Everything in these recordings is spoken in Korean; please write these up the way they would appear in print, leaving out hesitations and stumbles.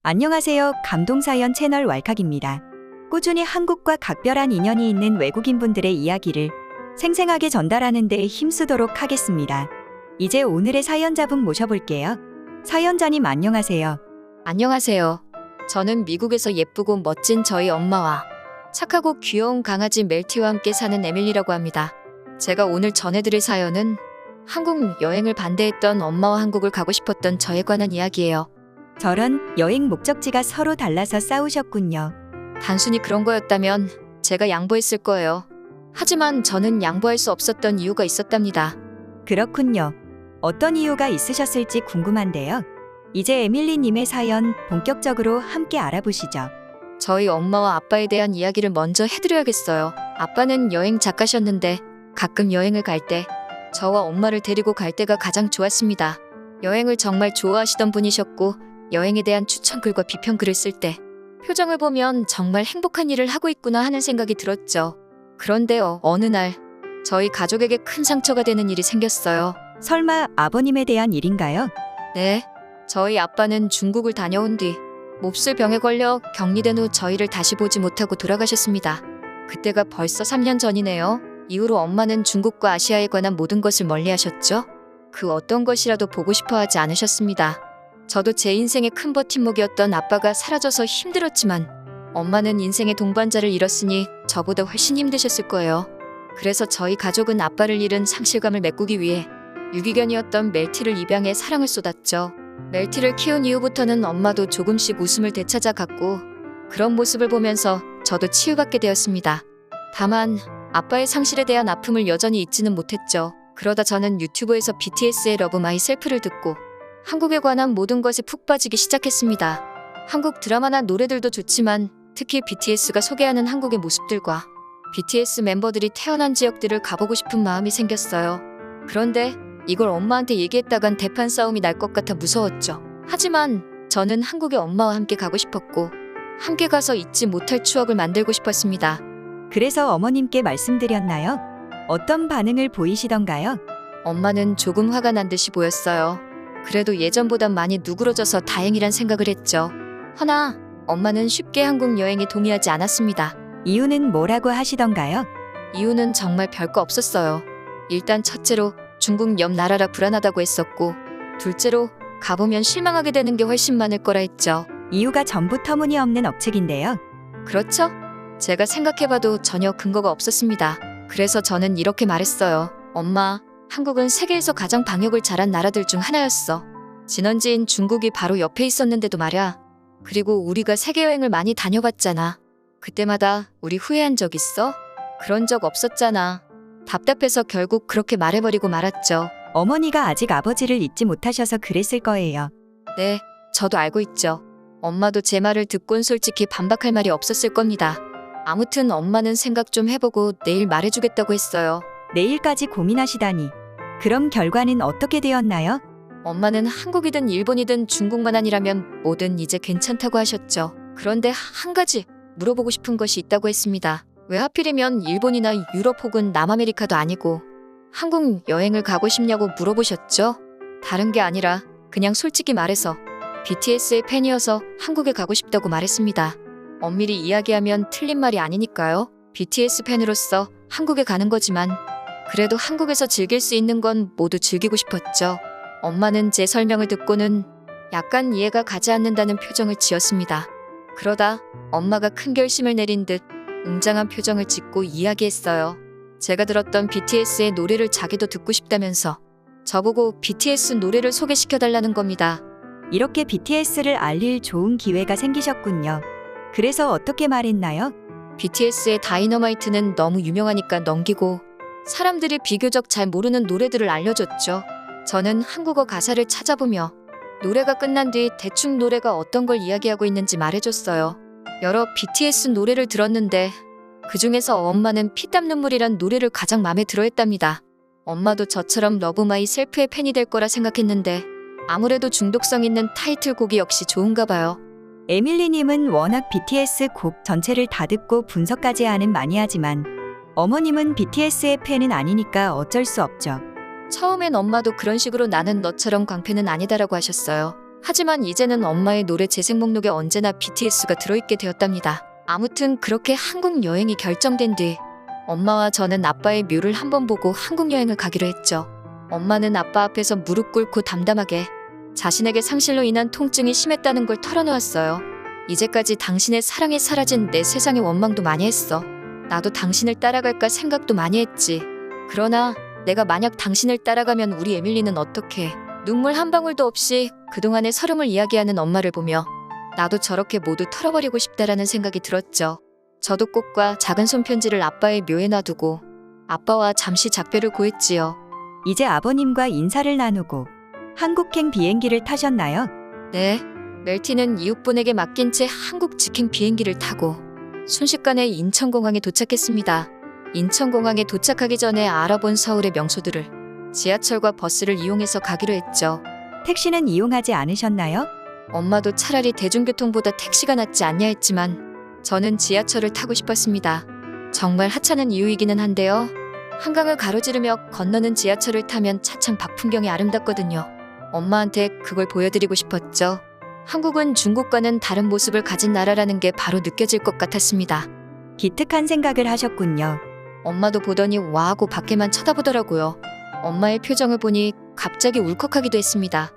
안녕하세요. 감동사연 채널 왈칵입니다. 꾸준히 한국과 각별한 인연이 있는 외국인분들의 이야기를 생생하게 전달하는 데 힘쓰도록 하겠습니다. 이제 오늘의 사연자분 모셔볼게요. 사연자님 안녕하세요. 안녕하세요. 저는 미국에서 예쁘고 멋진 저희 엄마와 착하고 귀여운 강아지 멜티와 함께 사는 에밀리라고 합니다. 제가 오늘 전해드릴 사연은 한국 여행을 반대했던 엄마와 한국을 가고 싶었던 저에 관한 이야기예요. 저런, 여행 목적지가 서로 달라서 싸우셨군요. 단순히 그런 거였다면 제가 양보했을 거예요. 하지만 저는 양보할 수 없었던 이유가 있었답니다. 그렇군요. 어떤 이유가 있으셨을지 궁금한데요. 이제 에밀리님의 사연 본격적으로 함께 알아보시죠. 저희 엄마와 아빠에 대한 이야기를 먼저 해드려야겠어요. 아빠는 여행 작가셨는데 가끔 여행을 갈 때 저와 엄마를 데리고 갈 때가 가장 좋았습니다. 여행을 정말 좋아하시던 분이셨고 여행에 대한 추천글과 비평글을 쓸 때 표정을 보면 정말 행복한 일을 하고 있구나 하는 생각이 들었죠. 그런데요, 어느 날 저희 가족에게 큰 상처가 되는 일이 생겼어요. 설마 아버님에 대한 일인가요? 네, 저희 아빠는 중국을 다녀온 뒤 몹쓸 병에 걸려 격리된 후 저희를 다시 보지 못하고 돌아가셨습니다. 그때가 벌써 3년 전이네요. 이후로 엄마는 중국과 아시아에 관한 모든 것을 멀리하셨죠. 그 어떤 것이라도 보고 싶어 하지 않으셨습니다. 저도 제 인생의 큰 버팀목이었던 아빠가 사라져서 힘들었지만 엄마는 인생의 동반자를 잃었으니 저보다 훨씬 힘드셨을 거예요. 그래서 저희 가족은 아빠를 잃은 상실감을 메꾸기 위해 유기견이었던 멜티를 입양해 사랑을 쏟았죠. 멜티를 키운 이후부터는 엄마도 조금씩 웃음을 되찾아 갔고 그런 모습을 보면서 저도 치유받게 되었습니다. 다만 아빠의 상실에 대한 아픔을 여전히 잊지는 못했죠. 그러다 저는 유튜브에서 BTS의 러브 마이 셀프를 듣고 한국에 관한 모든 것에 푹 빠지기 시작했습니다. 한국 드라마나 노래들도 좋지만 특히 BTS가 소개하는 한국의 모습들과 BTS 멤버들이 태어난 지역들을 가보고 싶은 마음이 생겼어요. 그런데 이걸 엄마한테 얘기했다간 대판 싸움이 날 것 같아 무서웠죠. 하지만 저는 한국에 엄마와 함께 가고 싶었고 함께 가서 잊지 못할 추억을 만들고 싶었습니다. 그래서 어머님께 말씀드렸나요? 어떤 반응을 보이시던가요? 엄마는 조금 화가 난 듯이 보였어요. 그래도 예전보단 많이 누그러져서 다행이란 생각을 했죠. 허나 엄마는 쉽게 한국 여행에 동의하지 않았습니다. 이유는 뭐라고 하시던가요? 이유는 정말 별거 없었어요. 일단 첫째로 중국 옆 나라라 불안하다고 했었고 둘째로 가보면 실망하게 되는 게 훨씬 많을 거라 했죠. 이유가 전부 터무니없는 억측인데요. 그렇죠? 제가 생각해봐도 전혀 근거가 없었습니다. 그래서 저는 이렇게 말했어요. 엄마, 한국은 세계에서 가장 방역을 잘한 나라들 중 하나였어. 진원지인 중국이 바로 옆에 있었는데도 말야. 그리고 우리가 세계 여행을 많이 다녀봤잖아. 그때마다 우리 후회한 적 있어? 그런 적 없었잖아. 답답해서 결국 그렇게 말해버리고 말았죠. 어머니가 아직 아버지를 잊지 못하셔서 그랬을 거예요. 네, 저도 알고 있죠. 엄마도 제 말을 듣곤 솔직히 반박할 말이 없었을 겁니다. 아무튼 엄마는 생각 좀 해보고 내일 말해주겠다고 했어요. 내일까지 고민하시다니. 그럼 결과는 어떻게 되었나요? 엄마는 한국이든 일본이든 중국만 아니라면 뭐든 이제 괜찮다고 하셨죠. 그런데 한 가지 물어보고 싶은 것이 있다고 했습니다. 왜 하필이면 일본이나 유럽 혹은 남아메리카도 아니고 한국 여행을 가고 싶냐고 물어보셨죠? 다른 게 아니라 그냥 솔직히 말해서 BTS의 팬이어서 한국에 가고 싶다고 말했습니다. 엄밀히 이야기하면 틀린 말이 아니니까요. BTS 팬으로서 한국에 가는 거지만 그래도 한국에서 즐길 수 있는 건 모두 즐기고 싶었죠. 엄마는 제 설명을 듣고는 약간 이해가 가지 않는다는 표정을 지었습니다. 그러다 엄마가 큰 결심을 내린 듯 웅장한 표정을 짓고 이야기했어요. 제가 들었던 BTS의 노래를 자기도 듣고 싶다면서 저보고 BTS 노래를 소개시켜달라는 겁니다. 이렇게 BTS를 알릴 좋은 기회가 생기셨군요. 그래서 어떻게 말했나요? BTS의 다이너마이트는 너무 유명하니까 넘기고 사람들이 비교적 잘 모르는 노래들을 알려줬죠. 저는 한국어 가사를 찾아보며 노래가 끝난 뒤 대충 노래가 어떤 걸 이야기하고 있는지 말해줬어요. 여러 BTS 노래를 들었는데 그중에서 엄마는 피땀 눈물이란 노래를 가장 마음에 들어했답니다. 엄마도 저처럼 러브 마이 셀프의 팬이 될 거라 생각했는데 아무래도 중독성 있는 타이틀곡이 역시 좋은가 봐요. 에밀리님은 워낙 BTS 곡 전체를 다 듣고 분석까지 하는 마니아지만 어머님은 BTS의 팬은 아니니까 어쩔 수 없죠. 처음엔 엄마도 그런 식으로 나는 너처럼 광팬은 아니다라고 하셨어요. 하지만 이제는 엄마의 노래 재생 목록에 언제나 BTS가 들어있게 되었답니다. 아무튼 그렇게 한국 여행이 결정된 뒤 엄마와 저는 아빠의 묘를 한번 보고 한국 여행을 가기로 했죠. 엄마는 아빠 앞에서 무릎 꿇고 담담하게 자신에게 상실로 인한 통증이 심했다는 걸 털어놓았어요. 이제까지 당신의 사랑에 사라진 내 세상의 원망도 많이 했어. 나도 당신을 따라갈까 생각도 많이 했지. 그러나 내가 만약 당신을 따라가면 우리 에밀리는 어떻게? 눈물 한 방울도 없이 그동안의 서름을 이야기하는 엄마를 보며 나도 저렇게 모두 털어버리고 싶다라는 생각이 들었죠. 저도 꽃과 작은 손편지를 아빠의 묘에 놔두고 아빠와 잠시 작별을 고했지요. 이제 아버님과 인사를 나누고 한국행 비행기를 타셨나요? 네, 멜티는 이웃분에게 맡긴 채 한국 직행 비행기를 타고 순식간에 인천공항에 도착했습니다. 인천공항에 도착하기 전에 알아본 서울의 명소들을 지하철과 버스를 이용해서 가기로 했죠. 택시는 이용하지 않으셨나요? 엄마도 차라리 대중교통보다 택시가 낫지 않냐 했지만 저는 지하철을 타고 싶었습니다. 정말 하찮은 이유이기는 한데요. 한강을 가로지르며 건너는 지하철을 타면 차창 밖 풍경이 아름답거든요. 엄마한테 그걸 보여드리고 싶었죠. 한국은 중국과는 다른 모습을 가진 나라라는 게 바로 느껴질 것 같았습니다. 기특한 생각을 하셨군요. 엄마도 보더니 와하고 밖에만 쳐다보더라고요. 엄마의 표정을 보니 갑자기 울컥하기도 했습니다.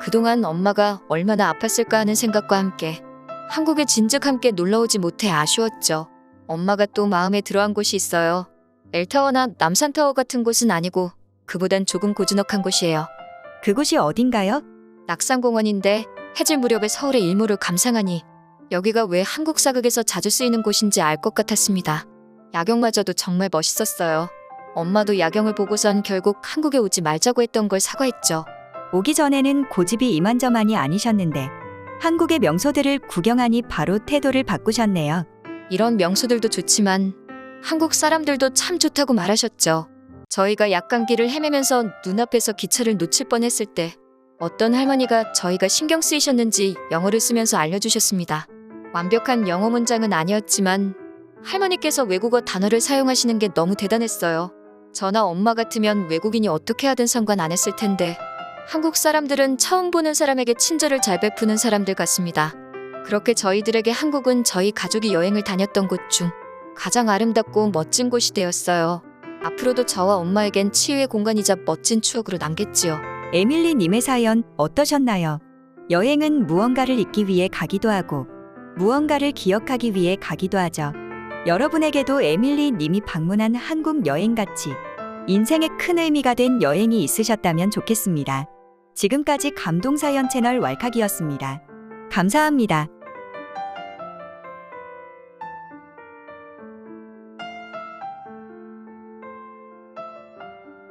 그동안 엄마가 얼마나 아팠을까 하는 생각과 함께 한국에 진즉 함께 놀러오지 못해 아쉬웠죠. 엄마가 또 마음에 들어한 곳이 있어요. 엘타워나 남산타워 같은 곳은 아니고 그보단 조금 고즈넉한 곳이에요. 그곳이 어딘가요? 낙산공원인데 해질 무렵에 서울의 일몰을 감상하니 여기가 왜 한국 사극에서 자주 쓰이는 곳인지 알 것 같았습니다. 야경마저도 정말 멋있었어요. 엄마도 야경을 보고선 결국 한국에 오지 말자고 했던 걸 사과했죠. 오기 전에는 고집이 이만저만이 아니셨는데 한국의 명소들을 구경하니 바로 태도를 바꾸셨네요. 이런 명소들도 좋지만 한국 사람들도 참 좋다고 말하셨죠. 저희가 약간길을 헤매면서 눈앞에서 기차를 놓칠 뻔했을 때 어떤 할머니가 저희가 신경 쓰이셨는지 영어를 쓰면서 알려주셨습니다. 완벽한 영어 문장은 아니었지만 할머니께서 외국어 단어를 사용하시는 게 너무 대단했어요. 저나 엄마 같으면 외국인이 어떻게 하든 상관 안 했을 텐데 한국 사람들은 처음 보는 사람에게 친절을 잘 베푸는 사람들 같습니다. 그렇게 저희들에게 한국은 저희 가족이 여행을 다녔던 곳 중 가장 아름답고 멋진 곳이 되었어요. 앞으로도 저와 엄마에겐 치유의 공간이자 멋진 추억으로 남겠지요. 에밀리 님의 사연 어떠셨나요? 여행은 무언가를 잊기 위해 가기도 하고 무언가를 기억하기 위해 가기도 하죠. 여러분에게도 에밀리 님이 방문한 한국 여행같이 인생에 큰 의미가 된 여행이 있으셨다면 좋겠습니다. 지금까지 감동사연 채널 왈칵이었습니다. 감사합니다.